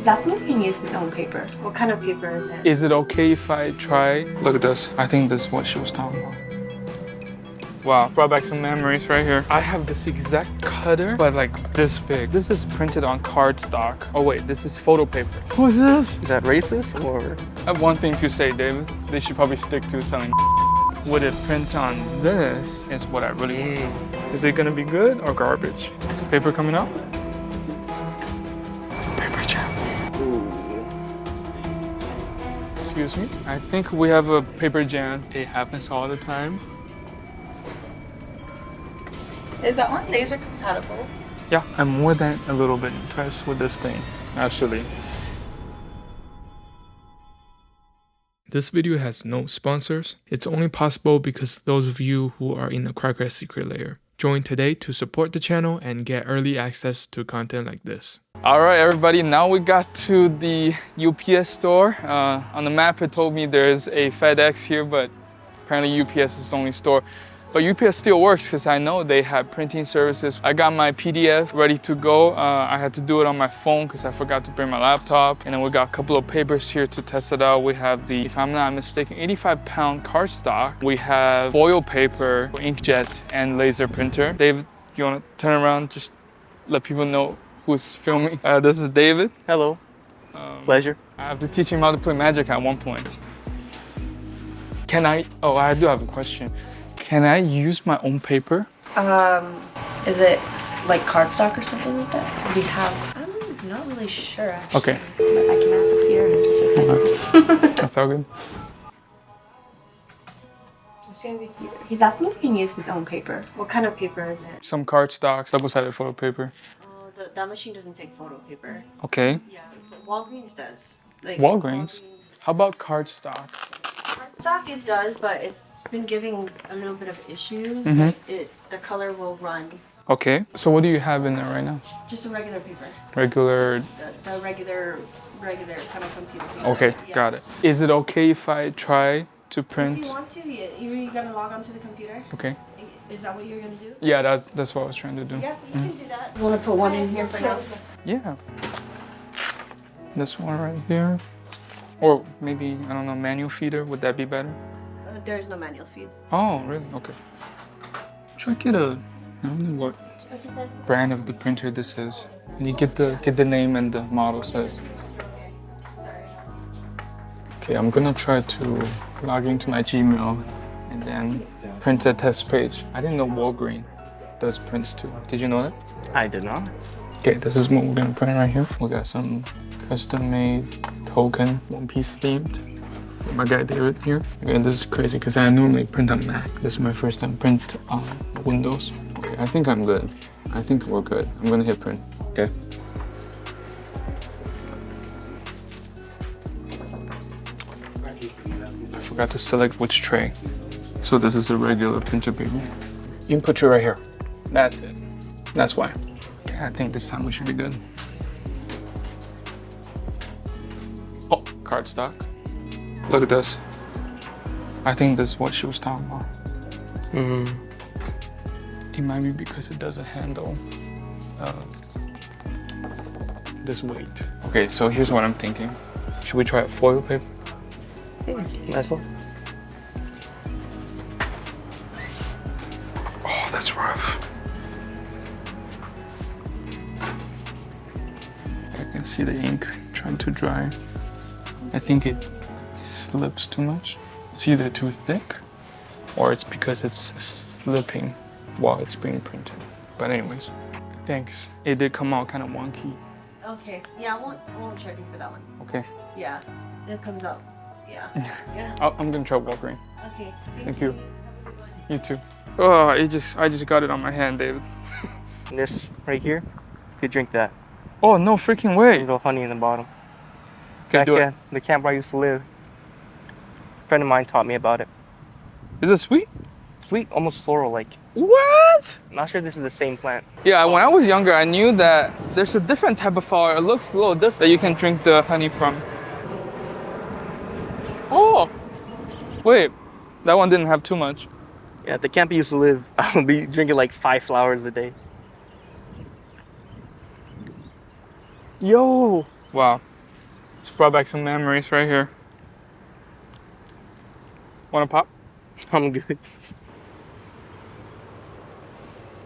He's asking if he can use his own paper. What kind of paper is it? Is it okay if I try? Look at this. I think this is what she was talking about. Wow, brought back some memories right here. I have this exact cutter, but like this big. This is printed on cardstock. Oh wait, this is photo paper. Who's this? Is that racist or? I have one thing to say, David. They should probably stick to selling. Would it print on this is what I really want. Is it gonna be good or garbage? Is the paper coming out? Paper jam. Excuse me? I think we have a paper jam. It happens all the time. Is that one laser compatible? Yeah, I'm more than a little bit impressed with this thing, actually. This video has no sponsors. It's only possible because those of you who are in the Crackrack secret layer. Join today to support the channel and get early access to content like this. All right, everybody, now we got to the UPS store. On the map, it told me there's a FedEx here, but apparently UPS is the only store. But UPS still works because I know they have printing services. I got my PDF ready to go. I had to do it on my phone because I forgot to bring my laptop. And then we got a couple of papers here to test it out. We have the, if I'm not mistaken, 85-pound cardstock. We have foil paper, inkjet, and laser printer. David, you want to turn around, just let people know who's filming? This is David. Hello. Pleasure. I have to teach him how to play Magic at one point. Can I, oh, I do have a question. Can I use my own paper? Is it like cardstock or something like that? Because we have, I'm not really sure actually. Okay. But I can ask Sierra in just a second. That's all good. It's gonna be here. He's asking if he can use his own paper. What kind of paper is it? Some cardstock, double-sided photo paper. Oh, that machine doesn't take photo paper. Okay. Yeah, but Walgreens does. Like Walgreens? How about cardstock? Cardstock it does, but it's been giving a little bit of issues. The color will run. Okay. So what do you have in there right now? Just a regular paper. Regular. The regular kind of computer paper. Okay, Yeah. got it. Is it okay if I try to If print? you want to, you're gonna log onto the computer. Okay. Is that what you're gonna do? Yeah, that's what I was trying to do. Yeah, you can do that. You want to put one in here for now? Yeah. This one right here. Or maybe, I don't know, manual feeder, would that be better? There's no manual feed. Oh, really? Okay. Should I get a, I don't know what brand of the printer this is. And you get the name and the model says. Okay, I'm gonna try to log into my Gmail and then print a test page. I didn't know Walgreens does prints too. Did you know that? I did not. Okay, this is what we're gonna print right here. We got some custom-made token, one-piece themed. My guy David here. Again, this is crazy because I normally print on Mac. This is my first time print on Windows. Okay, I think I'm good. I think we're good. I'm gonna hit print. Okay. I forgot to select which tray. So this is a regular printer paper. Input tray right here. That's it. That's why. Okay, I think this time we should be good. Oh, cardstock. Look at this. I think this is what she was talking about. It might be because it doesn't handle this weight. Okay, so here's what I'm thinking. Should we try foil paper? Nice one. Oh, that's rough. I can see the ink trying to dry. I think it slips too much. It's either too thick or it's because it's slipping while it's being printed. But anyways, thanks. It did come out kind of wonky. Okay. Yeah, I won't charge you for that one. Okay. Yeah, it comes out. Yeah. Yeah. I'm gonna try Walgreens. Okay. Thank you. You too. Oh, I just got it on my hand, David. This right here, you drink that. Oh, no freaking way. A little honey in the bottom. Can do it. The camp where I used to live. A friend of mine taught me about it. Is it sweet? Sweet, almost floral like. What? Not sure this is the same plant. Yeah, when I was younger, I knew that there's a different type of flower. It looks a little different that you can drink the honey from. Oh, wait, that one didn't have too much. Yeah, at the camp I used to live, I would be drinking like 5 flowers a day. Yo, wow. It's brought back some memories right here. Wanna pop? I'm good.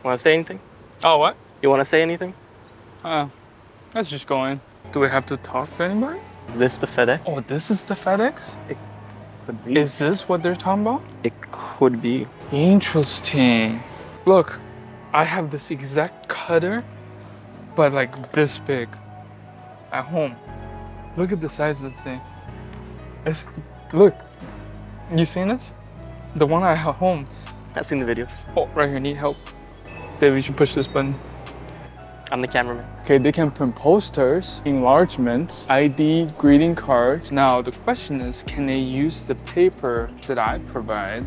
Want to say anything? Oh, what? You want to say anything? Let's just go in. Do we have to talk to anybody? This the FedEx? Oh, this is the FedEx? Could be. Is this what they're talking about? It could be. Interesting. Look, I have this exact cutter, but like this big at home. Look at the size of this thing. Look, you seen this? The one I have at home. I've seen the videos. Oh, right here, need help. Dave, you should push this button. I'm the cameraman. Okay, they can print posters, enlargements, ID, greeting cards. Now, the question is, can they use the paper that I provide?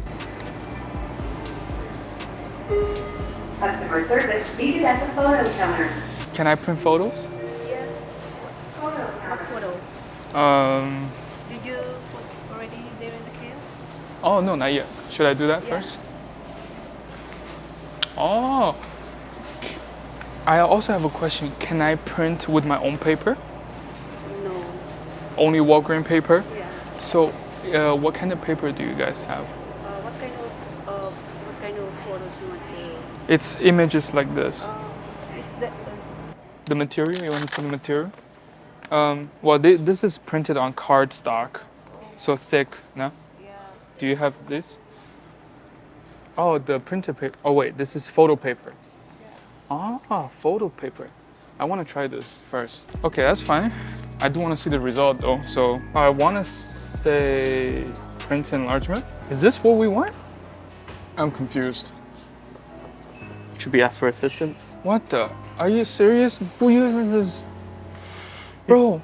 Customer service needed at the photo counter. Can I print photos? Yeah. What photo? Did you put already there in the case? Oh, no, not yet. Should I do that first? Oh. I also have a question. Can I print with my own paper? No. Only Walgreens paper? Yeah. So, what kind of paper do you guys have? What kind of photos you want to? It's images like this. Is that The material, you want to see the material? Well, this is printed on cardstock, so thick, no? yeah. Do you have this? Oh, the printed paper. Oh wait, this is photo paper. Ah, photo paper. I want to try this first. Okay, that's fine. I do want to see the result though, so I want to say print enlargement. Is this what we want? I'm confused. Should we ask for assistance? What the? Are you serious? Who uses this? Bro,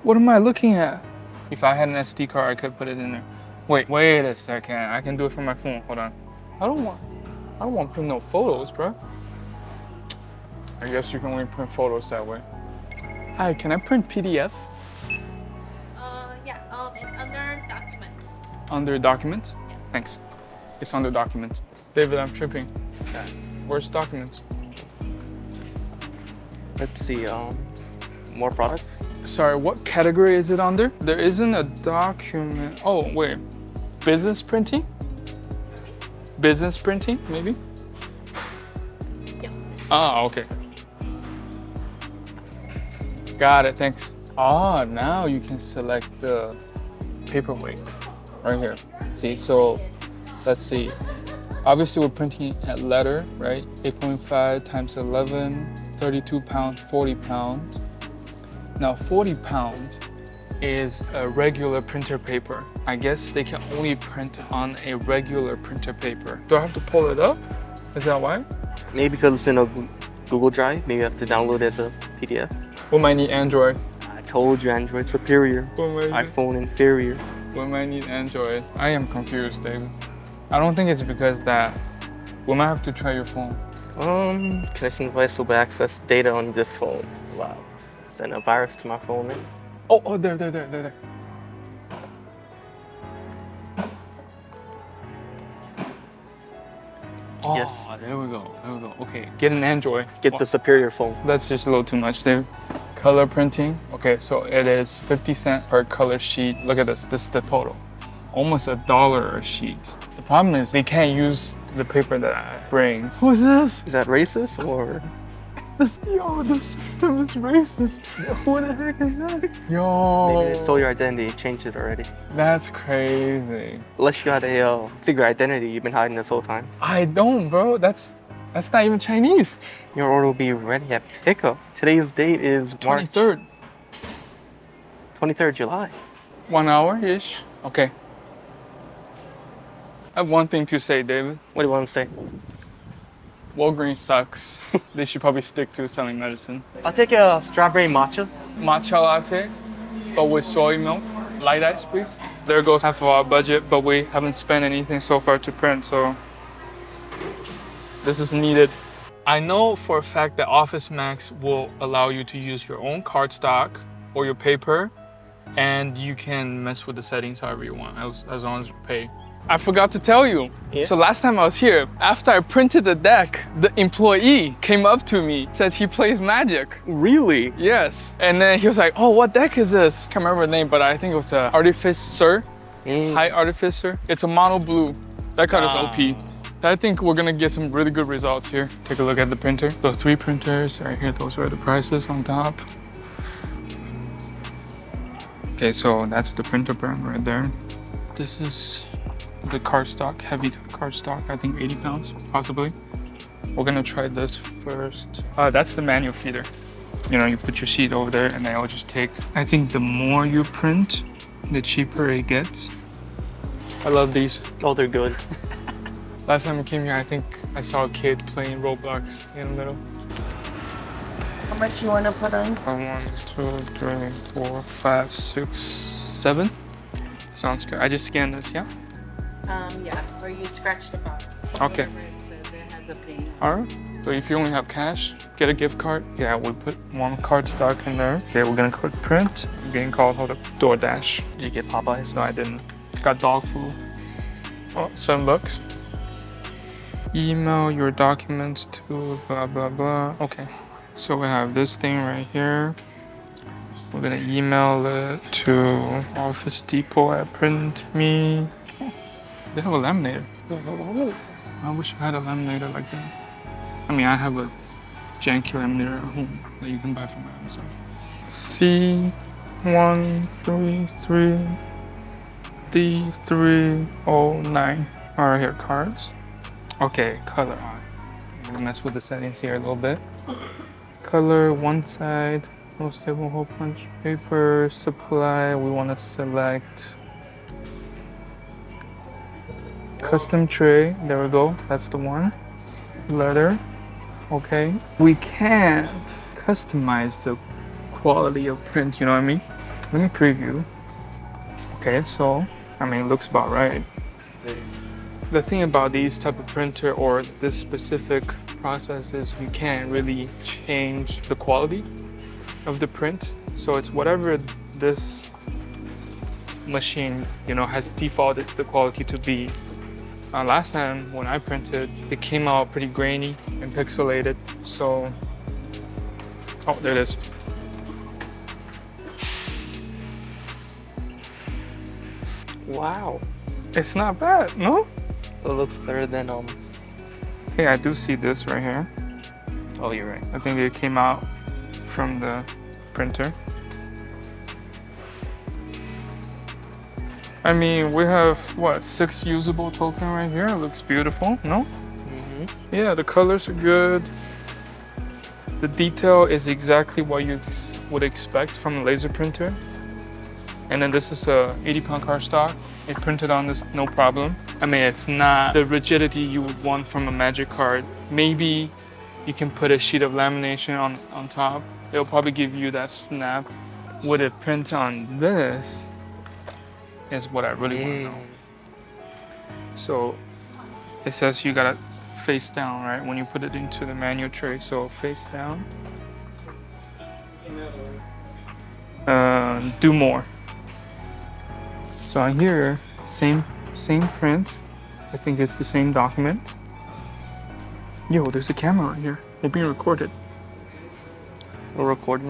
what am I looking at? If I had an SD card, I could put it in there. Wait a second. I can do it from my phone. Hold on. I don't want to print no photos, bro. I guess you can only print photos that way. Hi, can I print PDF? It's under documents. Under documents? Yeah. Thanks. It's under documents. David, I'm tripping. Where's documents? Let's see. More products. Sorry, what category is it under? There isn't a document. Oh, wait. Business printing? Business printing, maybe? Yep. Ah, okay. Got it, thanks. Ah, now you can select the paperweight right here. See, so let's see. Obviously, we're printing at letter, right? 8.5 times 11, 32 pounds, 40 pounds. Now, 40 pound is a regular printer paper. I guess they can only print on a regular printer paper. Do I have to pull it up? Is that why? Maybe because it's in a Google Drive. Maybe you have to download it as a PDF. We might need Android. I told you, Android superior. iPhone inferior. We might need Android. I am confused, David. I don't think it's because that. We might have to try your phone. Connection device will access data on this phone. Wow. Send a virus to my phone, man. Oh, there. Oh, Yes. there we go. Okay, get an Android. Get the superior phone. That's just a little too much, David. Color printing. Okay, so it is 50 cents per color sheet. Look at this. This is the total. Almost $1 a sheet. The problem is they can't use the paper that I bring. Who's this? Is that racist or? Yo, the system is racist. Who the heck is that? Yo. Maybe they stole your identity, changed it already. That's crazy. Unless you got a secret identity you've been hiding this whole time. I don't, bro. That's not even Chinese. Your order will be ready at pickup. Today's date is March 23rd. 23rd July. 1 hour-ish. Okay. I have one thing to say, David. What do you want to say? Walgreens sucks. They should probably stick to selling medicine. I'll take a strawberry matcha. Matcha latte, but with soy milk. Light ice, please. There goes half of our budget, but we haven't spent anything so far to print, so this is needed. I know for a fact that Office Max will allow you to use your own cardstock or your paper, and you can mess with the settings however you want, as long as you pay. I forgot to tell you. Yeah? So last time I was here, after I printed the deck, the employee came up to me, says he plays Magic. Really? Yes. And then he was like, oh, what deck is this? Can't remember the name, but I think it was Artificer. High Artificer. It's a mono blue. That card is OP. I think we're gonna get some really good results here. Take a look at the printer. Those 3 printers right here, those are the prices on top. Okay, so that's the printer brand right there. This is the cardstock, heavy cardstock, I think 80 pounds, possibly. We're gonna try this first. That's the manual feeder. You know, you put your sheet over there and then it'll just take. I think the more you print, the cheaper it gets. I love these. Oh, they're good. Last time I came here, I think I saw a kid playing Roblox in the middle. How much you want to put on? 1, 2, 3, 4, 5, 6, 7. Sounds good. I just scanned this, yeah? Yeah, or you scratch the bottom. Okay. Whatever it says, it has a thing. Alright. So if you only have cash, get a gift card. Yeah, we put 1 cardstock in there. Okay, we're gonna click print. I'm getting called, hold up, DoorDash. Did you get Popeyes? No, I didn't. Got dog food. Oh, $7. Email your documents to blah, blah, blah. Okay. So we have this thing right here. We're gonna email it to Office Depot at Print Me. Oh, they have a laminator. I wish I had a laminator like that. I mean, I have a janky laminator at home that you can buy from Amazon. C133 D309. Alright, here, cards. Okay, color. I'm gonna mess with the settings here a little bit. Color, one side, most stable hole punch paper, supply. We want to select custom tray. There we go. That's the one. Letter. Okay. We can't customize the quality of print. You know what I mean? Let me preview. Okay, so I mean, it looks about right. The thing about these type of printer or this specific process is you can't really change the quality of the print. So it's whatever this machine, you know, has defaulted the quality to be. Last time when I printed, it came out pretty grainy and pixelated. So, oh, there it is. Wow. It's not bad, no? It looks better than Okay, I do see this right here. Oh, you're right. I think it came out from the printer. I mean, we have, what, 6 usable tokens right here. It looks beautiful, no? Yeah, the colors are good. The detail is exactly what you would expect from a laser printer. And then this is a 80-pound cardstock. It printed on this, no problem. I mean, it's not the rigidity you would want from a Magic card. Maybe you can put a sheet of lamination on top. It'll probably give you that snap. Would it print on this? Is what I really want to know. So it says you gotta face down, right? When you put it into the manual tray. So face down. Do more. So on here, same print. I think it's the same document. Yo, there's a camera right here. We're being recorded. We're recording.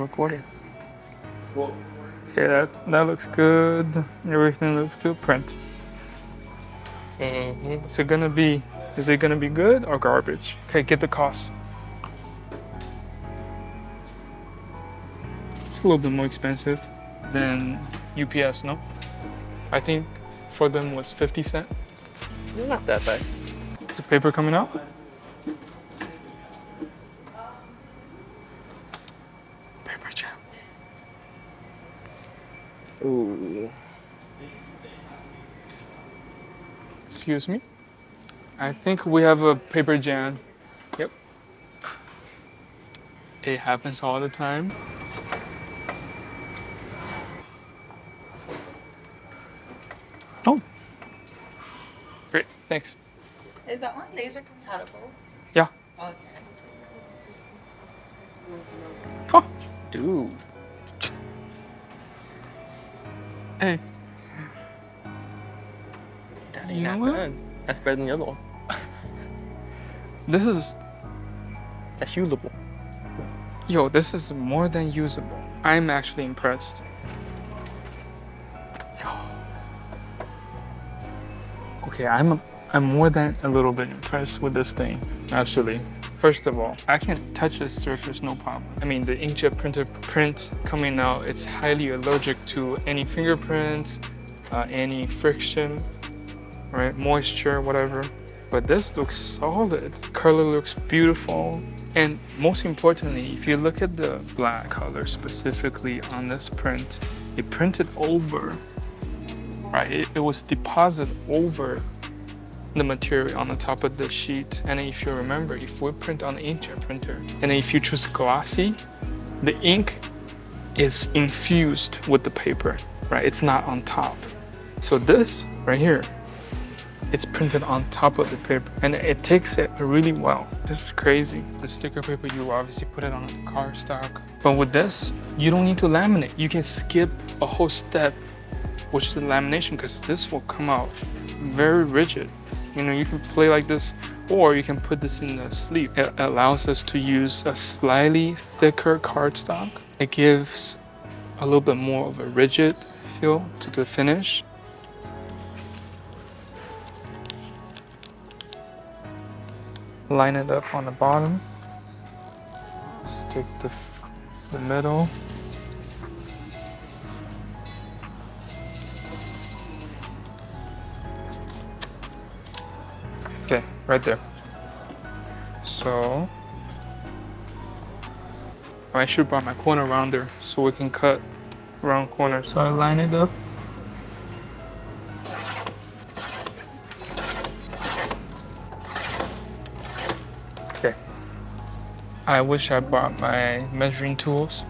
Okay, that looks good. Everything looks good. Print. Is it gonna be good or garbage? Okay, get the cost. It's a little bit more expensive than UPS, no? I think for them was 50 cents. Not that bad. Is the paper coming out? Paper jam. Ooh. Excuse me? I think we have a paper jam. Yep. It happens all the time. Oh. Great, thanks. Is that one laser compatible? Yeah. Okay. Oh. Dude. Hey. That You know Not what? bad. That's better than the other one. This is, That's usable. yo, this is more than usable. I'm actually impressed. Yo. Okay, I'm more than a little bit impressed with this thing, actually. First of all, I can touch this surface no problem. I mean, the inkjet printer print coming out, it's highly allergic to any fingerprints, any friction, right? Moisture, whatever. But this looks solid. Color looks beautiful. And most importantly, if you look at the black color specifically on this print, it printed over, right? It was deposited over the material on the top of the sheet. And if you remember, if we print on the inkjet printer, and then if you choose glossy, the ink is infused with the paper, right? It's not on top. So this right here, it's printed on top of the paper and it takes it really well. This is crazy. The sticker paper, you obviously put it on cardstock. But with this, you don't need to laminate. You can skip a whole step, which is the lamination, because this will come out very rigid. You know, you can play like this, or you can put this in the sleeve. It allows us to use a slightly thicker cardstock. It gives a little bit more of a rigid feel to the finish. Line it up on the bottom. Stick the middle. Okay, right there. So I should have brought my corner rounder so we can cut round corners. So I line it up. Okay. I wish I brought my measuring tools,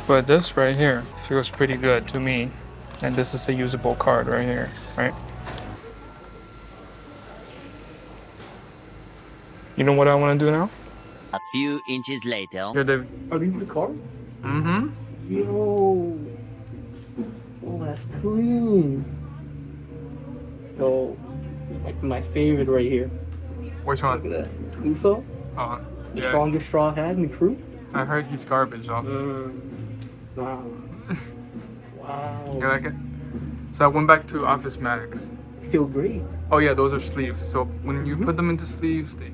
but this right here feels pretty good to me. And this is a usable card right here, right? You know what I want to do now? A few inches later. Here, David. Are these the cards? Mm-hmm. Yo. Oh, that's clean. Oh, like my favorite right here. Which Look one? at that. Uso, the Yeah. strongest straw hat in the crew. I heard he's garbage, though. Wow. Wow. You like it? So I went back to Office Max. I feel great. Oh yeah, those are sleeves. So when you put them into sleeves, they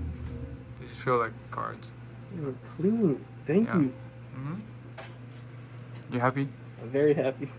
just feel like cards. You're clean. Thank Yeah. you. Mm-hmm. You happy? I'm very happy.